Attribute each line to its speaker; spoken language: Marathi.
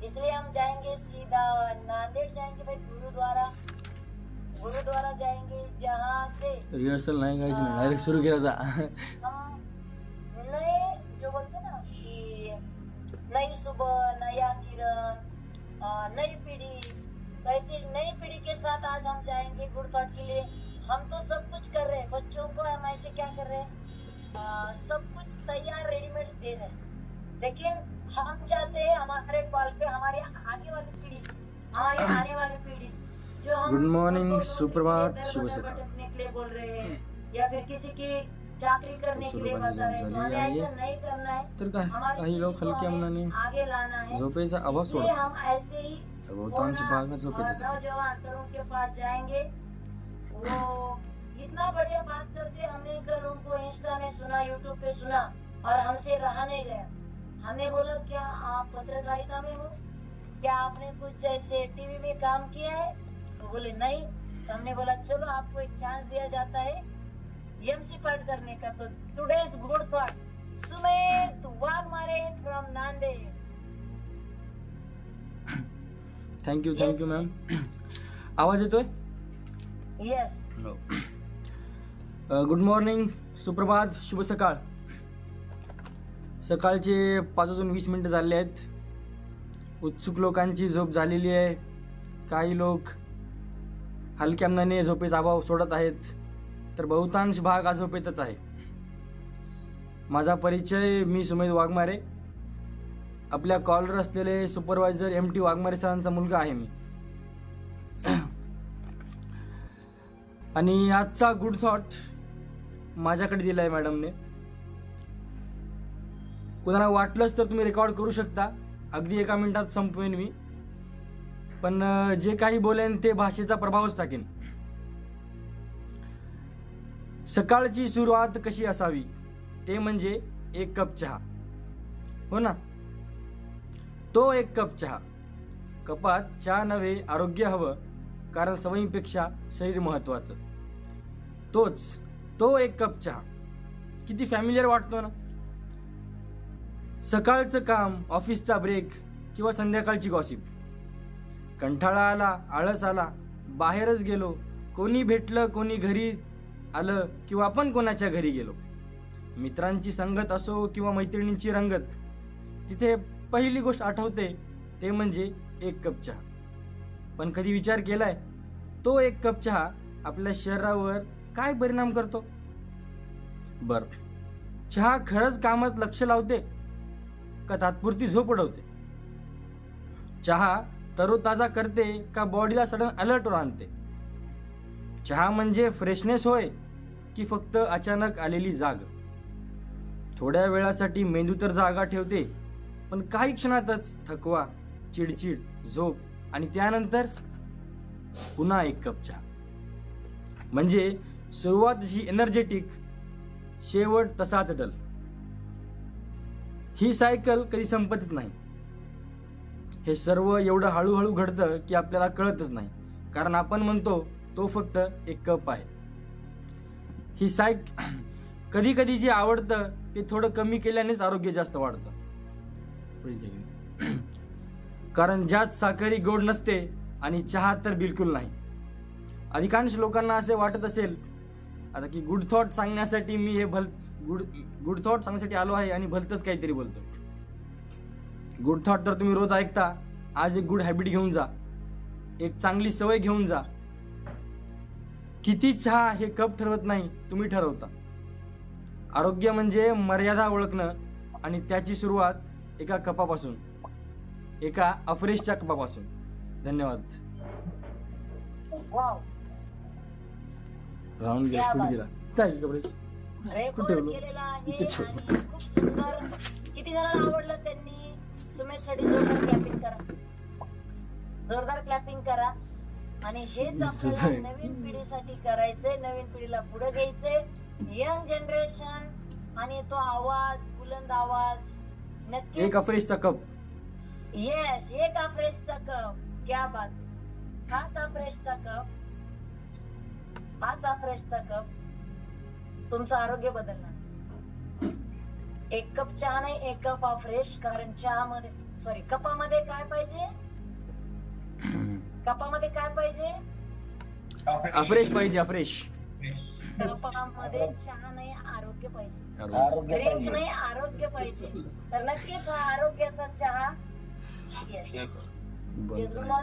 Speaker 1: इसलिए हम जाएंगे सीधा नांदेड़ जाएंगे भाई, गुरुद्वारा जाएंगे, जहाँ से
Speaker 2: रिहर्सल नाही काहीच नाही, डायरेक्ट सुरू केला था.
Speaker 1: हम नए जो बोलते ना कि नई सुबह, नया किरण, नई पीढ़ी, तो ऐसी नई पीढ़ी के साथ आज हम जाएंगे गुड़थॉट के लिए. हम तो सब कुछ कर रहे हैं, बच्चों को हम ऐसे क्या कर रहे हैं, सब कुछ तैयार रेडीमेड दे रहे हैं, लेकिन हम चाहते हैं हमारे कॉल पे हमारी आगे वाली पीढ़ी, हमारी आने वाली पीढ़ी जो हम
Speaker 2: गुड मॉर्निंग,
Speaker 1: उनको
Speaker 2: सुप्रभात,
Speaker 1: दर
Speaker 2: शुभ
Speaker 1: बदर
Speaker 2: सकाळ.
Speaker 1: भटकने के लिए बोल रहे हैं या फिर किसी की चाकरी करने के लिए बता रहे हैं, तो हमें ऐसा नहीं करना है.
Speaker 2: तर काय,
Speaker 1: हमारी
Speaker 2: काही लोक
Speaker 1: पीढ़ी को
Speaker 2: हलक्या
Speaker 1: हमें
Speaker 2: मनाने
Speaker 1: आगे लाना है.
Speaker 2: झोपेचा आवाज
Speaker 1: इसलिए
Speaker 2: सोडतात.
Speaker 1: हम ऐसे ही
Speaker 2: बहुतांश भाग झोपेतच आहे.
Speaker 1: नौजवान तरुण के पास जाएंगे. वो इतना बढ़िया बात करते, हमने कल उनको इंस्टा में सुना, यूट्यूब पे सुना और हमसे रहा नहीं गया. हमने बोला क्या आप पत्रकारिता में हो, क्या आपने कुछ ऐसे टीवी में काम किया है, तो बोले नहीं. तो हमने बोला चलो आपको एक चांस दिया जाता है एमसी पार्ट करने का. तो today's good thought, Sumit Waghmare from Nanded.
Speaker 2: Thank you ma'am. आवाज येतोय?
Speaker 1: यस.
Speaker 2: गुड मॉर्निंग, सुप्रभात, शुभ सकाळ. सकाळचे 5:20 झाले आहेत. उत्सुक लोकांची झोप झालेली आहे. काही लोक हलक्या मनाने झोपेचा अभाव सोडत आहेत, तर बहुतांश भाग हा झोपेतच आहे. माझा परिचय, मी सुमित वाघमारे, आपल्या कॉलर असलेले सुपरवायझर MT वाघमारे सरांचा मुलगा आहे मी. आणि आजचा गुड थॉट माझ्याकडे दिलाय मॅडमने. कोणाला वाटलंच तर तुम्ही रेकॉर्ड करू शकता, अगदी 1 मिनिटात संपवेन मी. पण जे काही बोलेन ते भाषेचा प्रभावच टाकेन. सकाळची सुरुवात कशी असावी ते म्हणजे 1 कप चहा, हो ना. तो 1 कप चहा. कपात चहा नव्हे, आरोग्य हवं, कारण सवयीपेक्षा शरीर महत्वाचं. तो 1 कप चहा किती फॅमिलियर वाटतो ना. सकाळचं काम, ऑफिसचा ब्रेक किंवा संध्याकाळची गॉसिप, कंटाळा आला, आळस आला, बाहेरच गेलो, कोणी भेटलं, कोणी घरी आलं किंवा आपण कोणाच्या घरी गेलो, मित्रांची संगत असो किंवा मैत्रिणींची रंगत, तिथे पहिली गोष्ट आठवते ते म्हणजे 1 कप चहा. पण कधी विचार केलाय तो 1 कप चहा आपल्या शरीरावर काय परिणाम करतो? बर, चहा खरंच कामात लक्ष लावते का तात्पुरती झोप उडवते? चहा तरोताजा करते का बॉडीला सडन अलर्टवर आणते? चहा म्हणजे फ्रेशनेस होय की फक्त अचानक आलेली जाग? थोड्या वेळासाठी मेंदू तर जागा ठेवते, पण काही क्षणातच थकवा, चिडचिड, झोप आणि त्यानंतर पुन्हा 1 कप चहा. म्हणजे सुरुवात जशी एनर्जेटिक, शेवट तसाच डल. ही सायकल कधी संपतच नाही. हे सर्व एवढं हळूहळू घडतं की आपल्याला कळतच नाही, कारण आपण म्हणतो तो फक्त 1 कप आहे. ही कधी कधी जे आवडतं ते थोडं कमी केल्यानेच आरोग्य जास्त वाढतं. कारण ज्यात साखरी गोड नसते आणि चहा तर बिलकुल नाही. अधिकांश लोकांना असे वाटत असेल आता की गुड थॉट सांगण्यासाठी मी हे गुड थॉट सांगण्यासाठी आलो आहे आणि भलतंच काहीतरी बोलतोय. गुड थॉट तर तुम्ही रोज ऐकता. आज एक गुड हॅबिट घेऊन जा, एक चांगली सवय घेऊन जा. किती चहा हे कप ठरवत नाही, तुम्ही ठरवता. आरोग्य म्हणजे मर्यादा ओळखणं आणि त्याची सुरुवात एका कपापासून, एका अफ्रेशच्या कपापासून. धन्यवाद.
Speaker 1: वाव,
Speaker 2: राहून गेला काय कपडेच
Speaker 1: रेकॉर्ड केलेला आहे आणि खूप सुंदर. किती जणांना आवडलं त्यांनी सुमित साठी जोरदार क्लॅपिंग करा, जोरदार क्लॅपिंग करा. आणि हेच आपल्याला नवीन पिढीसाठी करायचंय, नवीन पिढीला पुढे घ्यायचंय, यंग जनरेशन. आणि तो आवाज, बुलंद आवाज नक्कीच.
Speaker 2: 1 अफ्रेशचा कप.
Speaker 1: येस, 1 अफ्रेशचा कप. क्या बात. 5 अफ्रेशचा कप, 5 अफ्रेशचा कप तुमचं आरोग्य बदलणार. 1 कप चहा नाही, 1 कप अफ्रेश. कारण चहामध्ये सॉरी, कपामध्ये काय पाहिजे? कपामध्ये काय पाहिजे?
Speaker 2: अफ्रेश पाहिजे, अफ्रेश.
Speaker 1: कपामध्ये चहा नाही, आरोग्य पाहिजे.
Speaker 3: आरोग्य
Speaker 1: ड्रिंक्स
Speaker 3: पाहिजे.
Speaker 1: नाही, आरोग्य पाहिजे. तर नक्कीच हा आरोग्याचा चहा. येस.
Speaker 2: बरं.
Speaker 1: Yes, good morning.